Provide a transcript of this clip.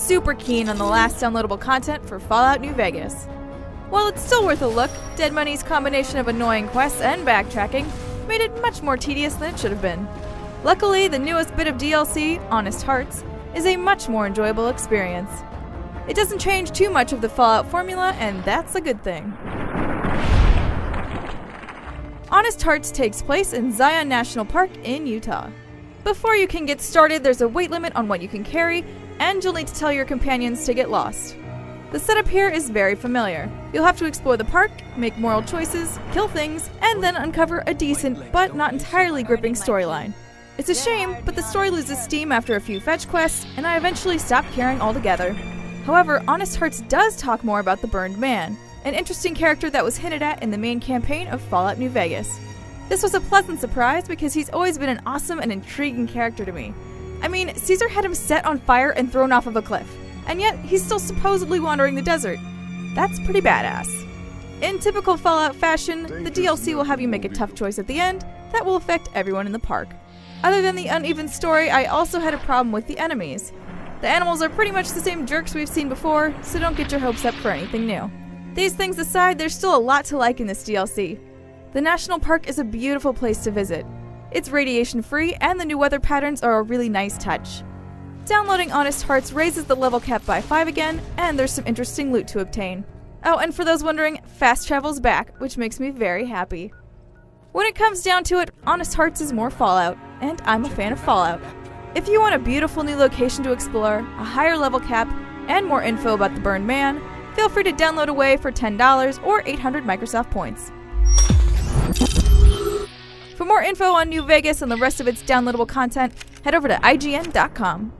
super keen on the last downloadable content for Fallout New Vegas. While it's still worth a look, Dead Money's combination of annoying quests and backtracking made it much more tedious than it should have been. Luckily, the newest bit of DLC, Honest Hearts, is a much more enjoyable experience. It doesn't change too much of the Fallout formula, and that's a good thing. Honest Hearts takes place in Zion National Park in Utah. Before you can get started, there's a weight limit on what you can carry, and you'll need to tell your companions to get lost. The setup here is very familiar. You'll have to explore the park, make moral choices, kill things, and then uncover a decent, but not entirely gripping storyline. It's a shame, but the story loses steam after a few fetch quests, and I eventually stopped caring altogether. However, Honest Hearts does talk more about the Burned Man, an interesting character that was hinted at in the main campaign of Fallout New Vegas. This was a pleasant surprise because he's always been an awesome and intriguing character to me. I mean, Caesar had him set on fire and thrown off of a cliff, and yet he's still supposedly wandering the desert. That's pretty badass. In typical Fallout fashion, the DLC will have you make a tough choice at the end that will affect everyone in the park. Other than the uneven story, I also had a problem with the enemies. The animals are pretty much the same jerks we've seen before, so don't get your hopes up for anything new. These things aside, there's still a lot to like in this DLC. The national park is a beautiful place to visit. It's radiation-free, and the new weather patterns are a really nice touch. Downloading Honest Hearts raises the level cap by 5 again, and there's some interesting loot to obtain. Oh, and for those wondering, fast travel's back, which makes me very happy. When it comes down to it, Honest Hearts is more Fallout, and I'm a fan of Fallout. If you want a beautiful new location to explore, a higher level cap, and more info about the Burned Man, feel free to download away for $10 or 800 Microsoft points. For more info on New Vegas and the rest of its downloadable content, head over to IGN.com.